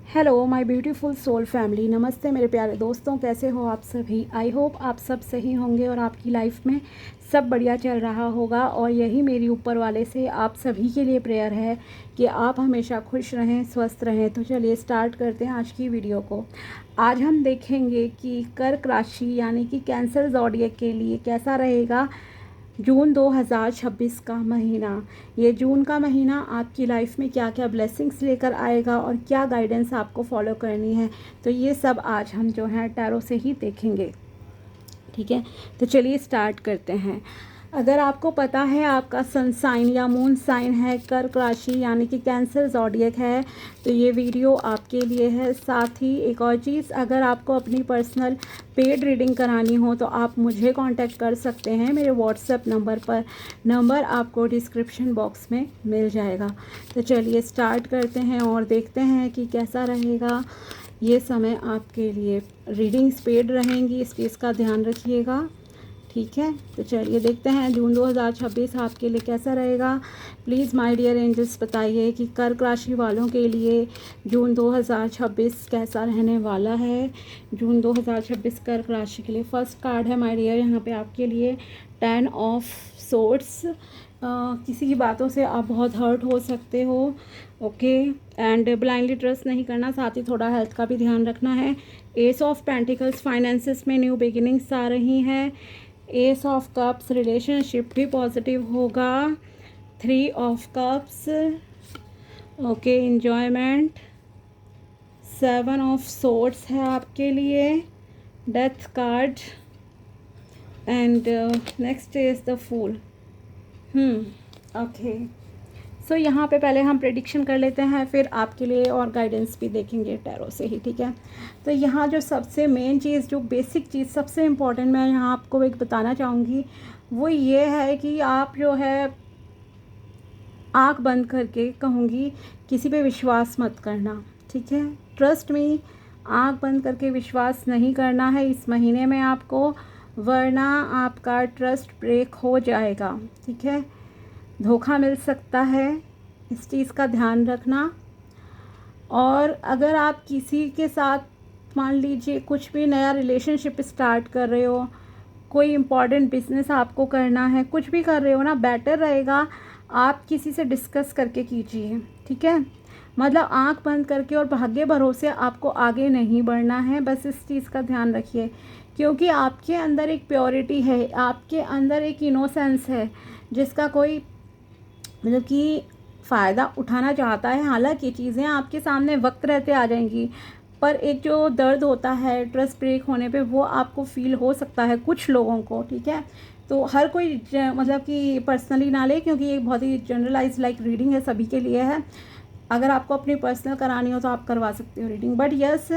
Hello my beautiful soul family, नमस्ते मेरे प्यारे दोस्तों, कैसे हो आप सभी। आई होप आप सब सही होंगे और आपकी लाइफ में सब बढ़िया चल रहा होगा। और यही मेरी ऊपर वाले से आप सभी के लिए प्रेयर है कि आप हमेशा खुश रहें, स्वस्थ रहें। तो चलिए स्टार्ट करते हैं आज की वीडियो को। आज हम देखेंगे कि कर्क राशि यानी कि कैंसर ज़ोडिएक के लिए कैसा रहेगा जून 2026 का महीना। ये जून का महीना आपकी लाइफ में क्या क्या ब्लेसिंग्स लेकर आएगा और क्या गाइडेंस आपको फॉलो करनी है, तो ये सब आज हम जो है टैरो से ही देखेंगे। ठीक है, तो चलिए स्टार्ट करते हैं। अगर आपको पता है आपका सन साइन या मून साइन है कर्क राशि यानी कि कैंसर ज़ोडिएक है, तो ये वीडियो आपके लिए है। साथ ही एक और चीज़, अगर आपको अपनी पर्सनल पेड रीडिंग करानी हो तो आप मुझे कांटेक्ट कर सकते हैं मेरे व्हाट्सएप नंबर पर। नंबर आपको डिस्क्रिप्शन बॉक्स में मिल जाएगा। तो चलिए स्टार्ट करते हैं और देखते हैं कि कैसा रहेगा ये समय आपके लिए। रीडिंग्स पेड रहेंगी, इस चीज़ का ध्यान रखिएगा। ठीक है, तो चलिए देखते हैं जून 2026 आपके लिए कैसा रहेगा। प्लीज़ माय डियर एंजल्स बताइए कि कर्क राशि वालों के लिए जून 2026 कैसा रहने वाला है। जून 2026 कर्क राशि के लिए फर्स्ट कार्ड है माय डियर यहाँ पे आपके लिए 10 ऑफ सोर्ड्स। किसी की बातों से आप बहुत हर्ट हो सकते हो। ओके, एंड ब्लाइंडली ट्रस्ट नहीं करना, साथ ही थोड़ा हेल्थ का भी ध्यान रखना है। एस ऑफ पेंटिकल्स, फाइनेंसिस में न्यू बिगिनिंग्स आ रही हैं। एस ऑफ कप्स, रिलेशनशिप भी पॉजिटिव होगा। 3 of cups, okay, enjoyment. 7 of swords है आपके लिए, death card, and next is the fool. Okay, so यहाँ पे पहले हम प्रेडिक्शन कर लेते हैं, फिर आपके लिए और गाइडेंस भी देखेंगे टैरो से ही। ठीक है, तो यहाँ जो सबसे मेन चीज़, जो बेसिक चीज़ सबसे इम्पॉर्टेंट मैं यहाँ आपको एक बताना चाहूँगी, वो ये है कि आप जो है आँख बंद करके कहूँगी किसी पे विश्वास मत करना। ठीक है, ट्रस्ट मी, आँख बंद करके विश्वास नहीं करना है इस महीने में आपको, वरना आपका ट्रस्ट ब्रेक हो जाएगा। ठीक है, धोखा मिल सकता है, इस चीज़ का ध्यान रखना। और अगर आप किसी के साथ मान लीजिए कुछ भी नया रिलेशनशिप स्टार्ट कर रहे हो, कोई इम्पॉर्टेंट बिजनेस आपको करना है, कुछ भी कर रहे हो ना, बेटर रहेगा आप किसी से डिस्कस करके कीजिए। ठीक है, मतलब आंख बंद करके और भाग्य भरोसे आपको आगे नहीं बढ़ना है, बस इस चीज़ का ध्यान रखिए। क्योंकि आपके अंदर एक प्योरिटी है, आपके अंदर एक इनोसेंस है जिसका कोई मतलब कि फ़ायदा उठाना चाहता है। हालांकि चीज़ें आपके सामने वक्त रहते आ जाएंगी, पर एक जो दर्द होता है ट्रस्ट ब्रेक होने पे, वो आपको फील हो सकता है कुछ लोगों को। ठीक है, तो हर कोई मतलब कि पर्सनली ना ले, क्योंकि ये बहुत ही जनरलाइज लाइक रीडिंग है, सभी के लिए है। अगर आपको अपनी पर्सनल करानी हो तो आप करवा सकते हो रीडिंग। बट यस,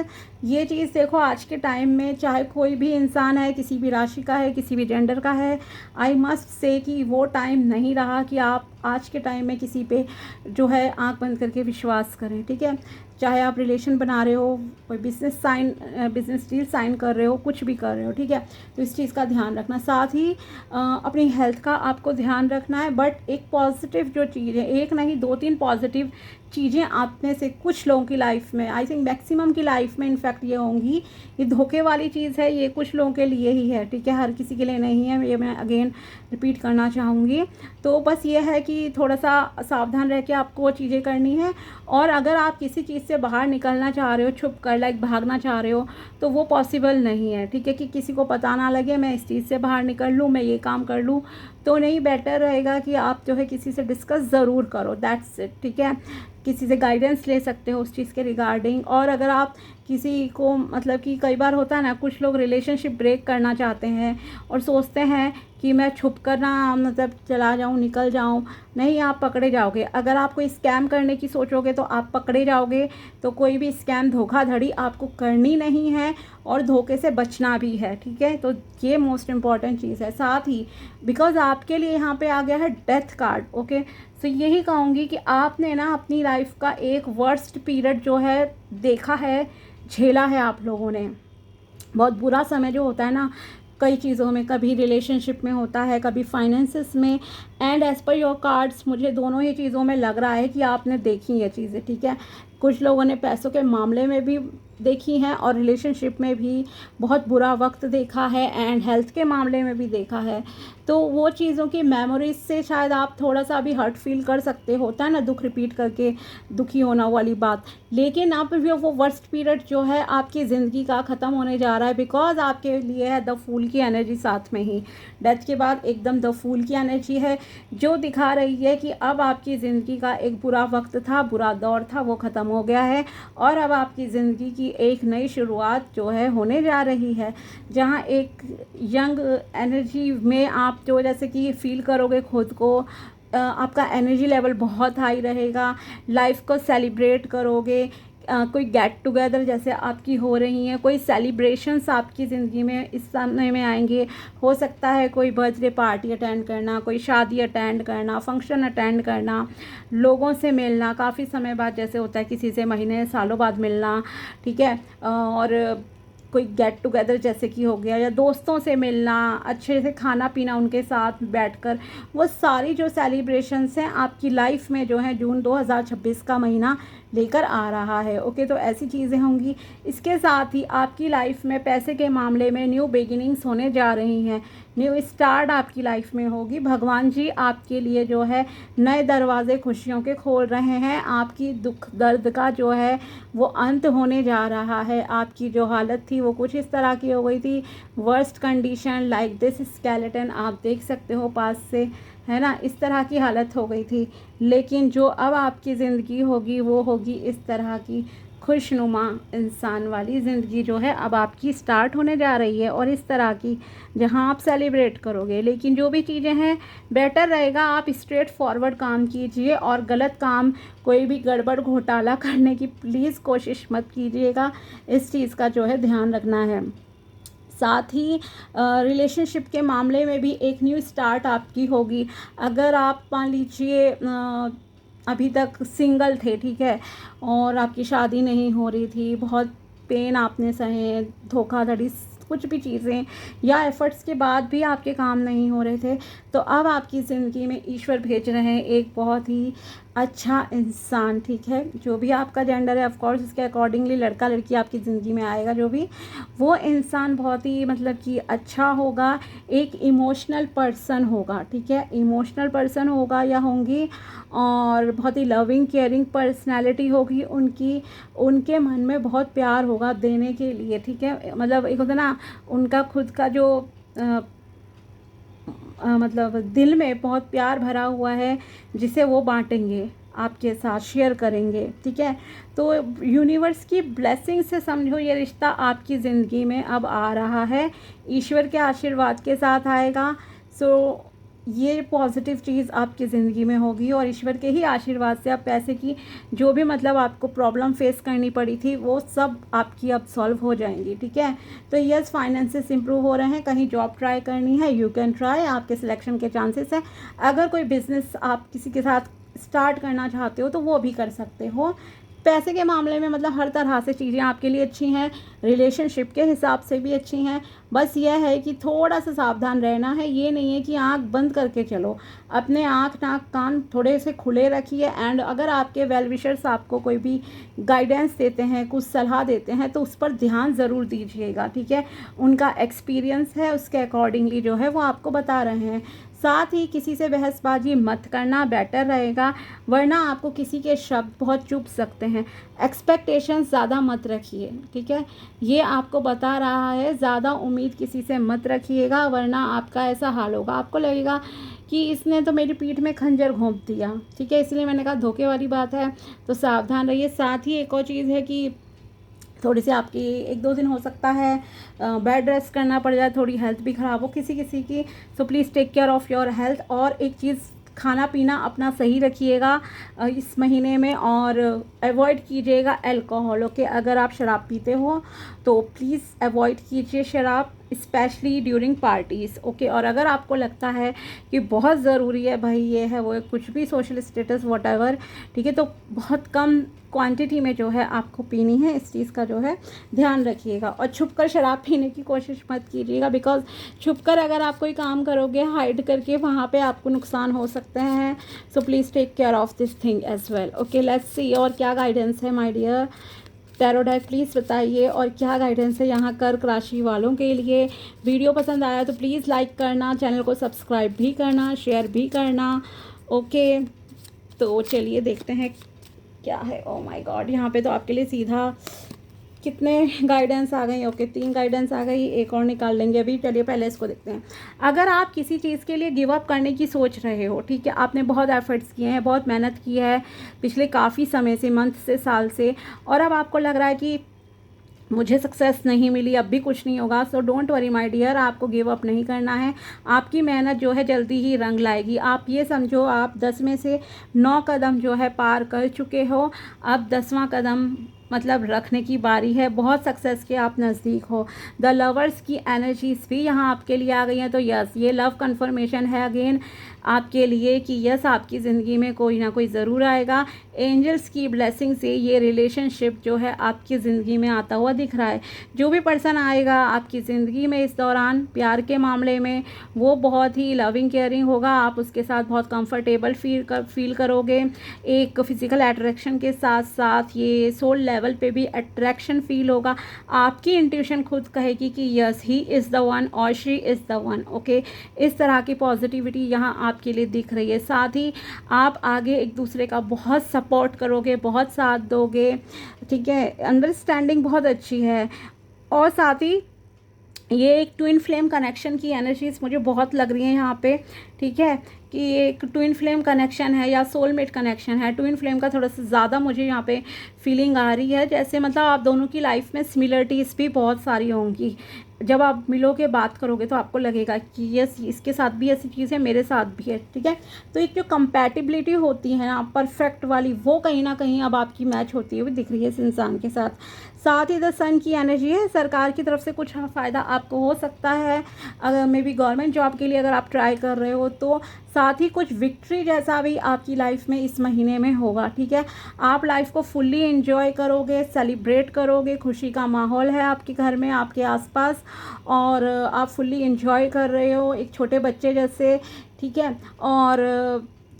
ये चीज़ देखो, आज के टाइम में चाहे कोई भी इंसान है, किसी भी राशि का है, किसी भी जेंडर का है, आई मस्ट से कि वो टाइम नहीं रहा कि आप आज के टाइम में किसी पे जो है आंख बंद करके विश्वास करें। ठीक है, चाहे आप रिलेशन बना रहे हो, कोई बिजनेस डील साइन कर रहे हो, कुछ भी कर रहे हो। ठीक है, तो इस चीज़ का ध्यान रखना। साथ ही अपनी हेल्थ का आपको ध्यान रखना है। बट एक पॉजिटिव जो चीज़ है, एक नहीं 2-3 पॉजिटिव चीज़ें आप में से कुछ लोगों की लाइफ में, आई थिंक मैक्सिमम की लाइफ में इनफैक्ट ये होंगी। ये धोखे वाली चीज़ है, ये कुछ लोगों के लिए ही है। ठीक है, हर किसी के लिए नहीं है, ये मैं अगेन रिपीट करना चाहूँगी। तो बस ये है कि थोड़ा सा सावधान रह के आपको वो चीज़ें करनी है। और अगर आप किसी चीज़ से बाहर निकलना चाह रहे हो, छुप कर लाइक भागना चाह रहे हो, तो वो पॉसिबल नहीं है। ठीक है, कि किसी को पता ना लगे मैं इस चीज़ से बाहर निकल लूँ, मैं ये काम कर लूँ, तो नहीं। बेटर रहेगा कि आप जो है किसी से डिस्कस ज़रूर करो, दैट्स इट। ठीक है, किसी से गाइडेंस ले सकते हो उस चीज़ के रिगार्डिंग। और अगर आप किसी को मतलब कि कई बार होता है ना, कुछ लोग रिलेशनशिप ब्रेक करना चाहते हैं और सोचते हैं कि मैं छुप कर ना मतलब चला जाऊं, निकल जाऊं। नहीं, आप पकड़े जाओगे। अगर आप कोई स्कैम करने की सोचोगे तो आप पकड़े जाओगे। तो कोई भी स्कैम, धोखाधड़ी आपको करनी नहीं है और धोखे से बचना भी है। ठीक है, तो ये मोस्ट इम्पॉर्टेंट चीज़ है। साथ ही बिकॉज आपके लिए यहाँ पे आ गया है डेथ कार्ड। ओके, तो यही कहूँगी कि आपने ना अपनी लाइफ का एक वर्स्ट पीरियड जो है देखा है, झेला है आप लोगों ने। बहुत बुरा समय जो होता है ना, कई चीज़ों में, कभी रिलेशनशिप में होता है, कभी फाइनेंसिस में, and as per your cards मुझे दोनों ही चीज़ों में लग रहा है कि आपने देखी ये चीज़ें। ठीक है, कुछ लोगों ने पैसों के मामले में भी देखी हैं और रिलेशनशिप में भी बहुत बुरा वक्त देखा है एंड हेल्थ के मामले में भी देखा है। तो वो चीज़ों की मेमोरीज से शायद आप थोड़ा सा भी हर्ट फील कर सकते, होता है ना दुख रिपीट करके दुखी होना वाली बात। लेकिन अब वो वर्स्ट पीरियड जो है आपकी ज़िंदगी का ख़त्म होने जा रहा है, बिकॉज आपके लिए है द फूल की एनर्जी साथ में ही। डेथ के बाद एकदम द फूल की एनर्जी है जो दिखा रही है कि अब आपकी ज़िंदगी का एक बुरा वक्त था, बुरा दौर था, वो ख़त्म हो गया है और अब आपकी ज़िंदगी की एक नई शुरुआत जो है होने जा रही है, जहाँ एक यंग एनर्जी में आप जो जैसे कि फील करोगे खुद को, आपका एनर्जी लेवल बहुत हाई रहेगा, लाइफ को सेलिब्रेट करोगे। कोई गेट टुगेदर जैसे आपकी हो रही हैं, कोई सेलिब्रेशंस आपकी ज़िंदगी में इस समय में आएंगे। हो सकता है कोई बर्थडे पार्टी अटेंड करना, कोई शादी अटेंड करना, फंक्शन अटेंड करना, लोगों से मिलना काफ़ी समय बाद, जैसे होता है किसी से महीने सालों बाद मिलना, ठीक है। और कोई गेट टुगेदर जैसे कि हो गया, या दोस्तों से मिलना, अच्छे से खाना पीना उनके साथ बैठकर, वो सारी जो सेलिब्रेशंस हैं आपकी लाइफ में जो है जून 2026 का महीना लेकर आ रहा है। ओके, तो ऐसी चीज़ें होंगी। इसके साथ ही आपकी लाइफ में पैसे के मामले में न्यू बिगिनिंग्स होने जा रही हैं, न्यू स्टार्ट आपकी लाइफ में होगी। भगवान जी आपके लिए जो है नए दरवाजे खुशियों के खोल रहे हैं। आपकी दुख दर्द का जो है वो अंत होने जा रहा है। आपकी जो हालत थी वो कुछ इस तरह की हो गई थी, worst condition like this skeleton, आप देख सकते हो पास से, है ना, इस तरह की हालत हो गई थी। लेकिन जो अब आपकी ज़िंदगी होगी वो होगी इस तरह की खुशनुमा इंसान वाली ज़िंदगी जो है अब आपकी स्टार्ट होने जा रही है, और इस तरह की जहां आप सेलिब्रेट करोगे। लेकिन जो भी चीज़ें हैं बेटर रहेगा आप स्ट्रेट फॉरवर्ड काम कीजिए, और गलत काम कोई भी गड़बड़ घोटाला करने की प्लीज़ कोशिश मत कीजिएगा। इस चीज़ का जो है ध्यान रखना है। साथ ही रिलेशनशिप के मामले में भी एक न्यू स्टार्ट आपकी होगी। अगर आप मान लीजिए अभी तक सिंगल थे, ठीक है, और आपकी शादी नहीं हो रही थी, बहुत पेन आपने सहे, धोखाधड़ी, कुछ भी चीज़ें या एफ़र्ट्स के बाद भी आपके काम नहीं हो रहे थे, तो अब आपकी ज़िंदगी में ईश्वर भेज रहे हैं एक बहुत ही अच्छा इंसान, ठीक है। जो भी आपका जेंडर है, ऑफ कोर्स उसके अकॉर्डिंगली लड़का लड़की आपकी ज़िंदगी में आएगा, जो भी वो इंसान बहुत ही मतलब कि अच्छा होगा, एक इमोशनल पर्सन होगा, ठीक है, इमोशनल पर्सन होगा या होंगी, और बहुत ही लविंग केयरिंग पर्सनैलिटी होगी उनकी। उनके मन में बहुत प्यार होगा देने के लिए, ठीक है। मतलब एक होता ना उनका खुद का जो मतलब दिल में बहुत प्यार भरा हुआ है जिसे वो बांटेंगे, आपके साथ शेयर करेंगे, ठीक है। तो यूनिवर्स की ब्लेसिंग से समझो ये रिश्ता आपकी ज़िंदगी में अब आ रहा है, ईश्वर के आशीर्वाद के साथ आएगा। सो ये पॉजिटिव चीज़ आपकी ज़िंदगी में होगी, और ईश्वर के ही आशीर्वाद से आप पैसे की जो भी मतलब आपको प्रॉब्लम फेस करनी पड़ी थी वो सब आपकी अब सॉल्व हो जाएंगी, ठीक है। तो यस, फाइनेंसेस इंप्रूव हो रहे हैं। कहीं जॉब ट्राई करनी है, यू कैन ट्राई, आपके सिलेक्शन के चांसेस हैं। अगर कोई बिजनेस आप किसी के साथ स्टार्ट करना चाहते हो तो वो भी कर सकते हो। पैसे के मामले में मतलब हर तरह से चीज़ें आपके लिए अच्छी हैं, रिलेशनशिप के हिसाब से भी अच्छी हैं। बस यह है कि थोड़ा सा सावधान रहना है। ये नहीं है कि आंख बंद करके चलो, अपने आंख नाक कान थोड़े से खुले रखिए। एंड अगर आपके वेल विशर्स आपको कोई भी गाइडेंस देते हैं, कुछ सलाह देते हैं, तो उस पर ध्यान ज़रूर दीजिएगा, ठीक है। उनका एक्सपीरियंस है, उसके अकॉर्डिंगली जो है वो आपको बता रहे हैं। साथ ही किसी से बहसबाजी मत करना, बेटर रहेगा, वरना आपको किसी के शब्द बहुत चुभ सकते हैं। एक्सपेक्टेशंस ज़्यादा मत रखिए, ठीक है, ये आपको बता रहा है। ज़्यादा उम्मीद किसी से मत रखिएगा, वरना आपका ऐसा हाल होगा, आपको लगेगा कि इसने तो मेरी पीठ में खंजर घोंप दिया, ठीक है। इसलिए मैंने कहा धोखे वाली बात है, तो सावधान रहिए। साथ ही एक और चीज़ है कि थोड़ी सी आपकी 1-2 दिन हो सकता है बेड रेस्ट करना पड़ जाए, थोड़ी हेल्थ भी ख़राब हो किसी किसी की। So please take care of your health. और एक चीज़, खाना पीना अपना सही रखिएगा इस महीने में, और अवॉइड कीजिएगा अल्कोहल। ओके, अगर आप शराब पीते हो तो प्लीज़ अवॉइड कीजिए शराब, स्पेशली ड्यूरिंग पार्टीज़। ओके, और अगर आपको लगता है कि बहुत ज़रूरी है भाई, ये है वो है, कुछ भी सोशल स्टेटस वॉट एवर, ठीक है, तो बहुत कम क्वांटिटी में जो है आपको पीनी है, इस चीज़ का जो है ध्यान रखिएगा। और छुपकर शराब पीने की कोशिश मत कीजिएगा, बिकॉज छुपकर अगर आप कोई काम करोगे हाइड करके, वहाँ पे आपको नुकसान हो सकते हैं। So please take care of this thing as well. Okay, let's see और क्या गाइडेंस है my dear tarot deck, please बताइए और क्या गाइडेंस है यहाँ कर्क राशि वालों के लिए। वीडियो पसंद आया तो प्लीज़ लाइक करना, चैनल को सब्सक्राइब भी करना, शेयर भी करना। ओके, तो चलिए देखते हैं क्या है। ओ माय गॉड, यहाँ पे तो आपके लिए सीधा कितने गाइडेंस आ गई। ओके, 3 गाइडेंस आ गई, एक और निकाल लेंगे अभी। चलिए पहले इसको देखते हैं। अगर आप किसी चीज़ के लिए गिव अप करने की सोच रहे हो, ठीक है, आपने बहुत एफर्ट्स किए हैं, बहुत मेहनत की है पिछले काफ़ी समय से, मंथ से, साल से, और अब आपको लग रहा है कि मुझे सक्सेस नहीं मिली, अब भी कुछ नहीं होगा। So don't worry my dear, आपको गिव अप नहीं करना है। आपकी मेहनत जो है जल्दी ही रंग लाएगी। आप ये समझो, आप 10 में से 9 कदम जो है पार कर चुके हो, अब 10वां कदम मतलब रखने की बारी है। बहुत सक्सेस के आप नज़दीक हो। द लवर्स की एनर्जीज भी यहाँ आपके लिए आ गई हैं। तो यस, ये लव कन्फर्मेशन है अगेन आपके लिए कि यस, आपकी ज़िंदगी में कोई ना कोई ज़रूर आएगा। एंजल्स की ब्लेसिंग से ये रिलेशनशिप जो है आपकी ज़िंदगी में आता हुआ दिख रहा है। जो भी पर्सन आएगा आपकी ज़िंदगी में इस दौरान प्यार के मामले में, वो बहुत ही लविंग केयरिंग होगा। आप उसके साथ बहुत कंफर्टेबल फील करोगे। एक फिज़िकल अट्रैक्शन के साथ साथ ये सोल लेवल पे भी अट्रैक्शन फील होगा। आपकी इंट्यूशन खुद कहेगी कि yes, he is the one और she is the one. Okay, इस तरह की पॉजिटिविटी यहाँ आपके लिए दिख रही है। साथ ही आप आगे एक दूसरे का बहुत सपोर्ट करोगे, बहुत साथ दोगे, ठीक है, अंडरस्टैंडिंग बहुत अच्छी है। और साथ ही ये एक ट्विन फ्लेम कनेक्शन की एनर्जीज मुझे बहुत लग रही है यहाँ पे, ठीक है, कि एक ट्विन फ्लेम कनेक्शन है या सोलमेट कनेक्शन है। ट्विन फ्लेम का थोड़ा सा ज़्यादा मुझे यहाँ पे फीलिंग आ रही है, जैसे मतलब आप दोनों की लाइफ में सिमिलरिटीज़ भी बहुत सारी होंगी। जब आप मिलोगे, बात करोगे, तो आपको लगेगा कि यस, इसके साथ भी ऐसी चीज़ है, मेरे साथ भी है, ठीक है। तो एक जो कंपैटिबिलिटी होती है ना परफेक्ट वाली, वो कहीं ना कहीं अब आपकी मैच होती हुई दिख रही है इस इंसान के साथ। साथ ही द सन की एनर्जी है, सरकार की तरफ से कुछ फ़ायदा आपको हो सकता है, अगर मे बी गवर्नमेंट जॉब के लिए अगर आप ट्राई कर रहे हो तो। साथ ही कुछ विक्ट्री जैसा भी आपकी लाइफ में इस महीने में होगा, ठीक है। आप लाइफ को फुल्ली एंजॉय करोगे, सेलिब्रेट करोगे, खुशी का माहौल है आपके घर में, आपके आसपास, और आप फुल्ली एंजॉय कर रहे हो एक छोटे बच्चे जैसे, ठीक है। और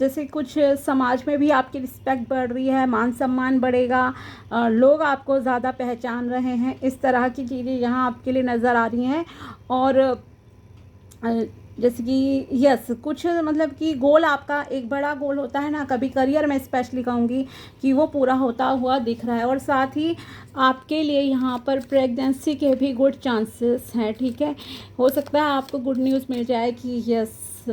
जैसे कुछ समाज में भी आपकी रिस्पेक्ट बढ़ रही है, मान सम्मान बढ़ेगा, लोग आपको ज़्यादा पहचान रहे हैं, इस तरह की चीज़ें यहाँ आपके लिए नज़र आ रही हैं। और जैसे कि यस, कुछ मतलब कि गोल, आपका एक बड़ा गोल होता है ना, कभी करियर में स्पेशली कहूँगी कि वो पूरा होता हुआ दिख रहा है। और साथ ही आपके लिए यहाँ पर प्रेगनेंसी के भी गुड चांसेस हैं, ठीक है। हो सकता है आपको गुड न्यूज़ मिल जाए कि यस,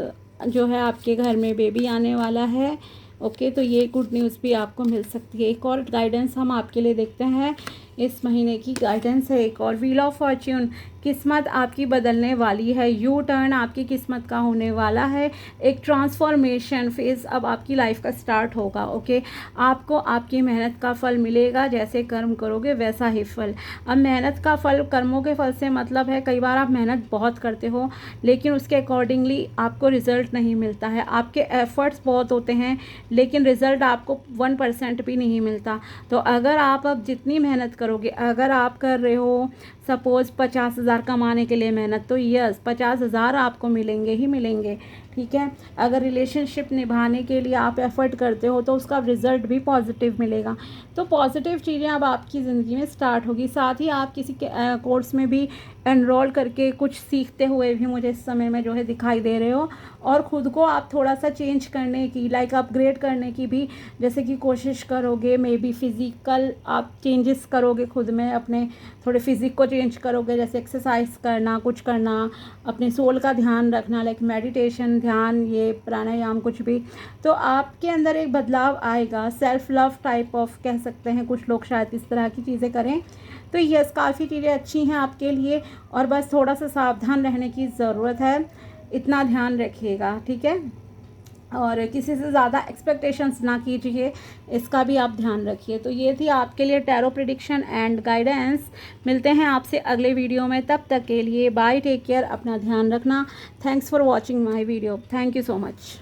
जो है आपके घर में बेबी आने वाला है। ओके, तो ये गुड न्यूज़ भी आपको मिल सकती है। एक और गाइडेंस हम आपके लिए देखते हैं, इस महीने की गाइडेंस है एक और। व्हील ऑफ फॉर्च्यून, किस्मत आपकी बदलने वाली है, यू टर्न आपकी किस्मत का होने वाला है। एक ट्रांसफॉर्मेशन फेज़ अब आपकी लाइफ का स्टार्ट होगा। ओके, आपको आपकी मेहनत का फल मिलेगा, जैसे कर्म करोगे वैसा ही फल। अब मेहनत का फल, कर्मों के फल से मतलब है कई बार आप मेहनत बहुत करते हो लेकिन उसके अकॉर्डिंगली आपको रिज़ल्ट नहीं मिलता है। आपके एफर्ट्स बहुत होते हैं लेकिन रिज़ल्ट आपको 1% भी नहीं मिलता। तो अगर आप अब जितनी मेहनत करोगे, अगर आप कर रहे हो सपोज़ 50,000 कमाने के लिए मेहनत, तो यस 50,000 आपको मिलेंगे ही मिलेंगे, ठीक है। अगर रिलेशनशिप निभाने के लिए आप एफ़र्ट करते हो तो उसका रिज़ल्ट भी पॉजिटिव मिलेगा। तो पॉजिटिव चीज़ें अब आपकी ज़िंदगी में स्टार्ट होगी। साथ ही आप किसी के कोर्स में भी एनरोल करके कुछ सीखते हुए भी मुझे इस समय में जो है दिखाई दे रहे हो। और ख़ुद को आप थोड़ा सा चेंज करने की, लाइक अपग्रेड करने की भी जैसे कि कोशिश करोगे। मे बी फिज़िकल आप चेंजेस करोगे खुद में, अपने थोड़े फिज़िक को चेंज करोगे, जैसे एक्सरसाइज करना, कुछ करना, अपने सोल का ध्यान रखना, लाइक मेडिटेशन, ध्यान, ये प्राणायाम, कुछ भी। तो आपके अंदर एक बदलाव आएगा, सेल्फ लव टाइप ऑफ कह सकते हैं कुछ लोग, शायद इस तरह की चीज़ें करें। तो यस, काफ़ी चीज़ें अच्छी हैं आपके लिए, और बस थोड़ा सा सावधान रहने की ज़रूरत है, इतना ध्यान रखिएगा, ठीक है। और किसी से ज़्यादा एक्सपेक्टेशंस ना कीजिए, इसका भी आप ध्यान रखिए। तो ये थी आपके लिए टैरो प्रेडिक्शन एंड गाइडेंस। मिलते हैं आपसे अगले वीडियो में, तब तक के लिए बाय, टेक केयर, अपना ध्यान रखना। Thanks for watching my video, thank you so much.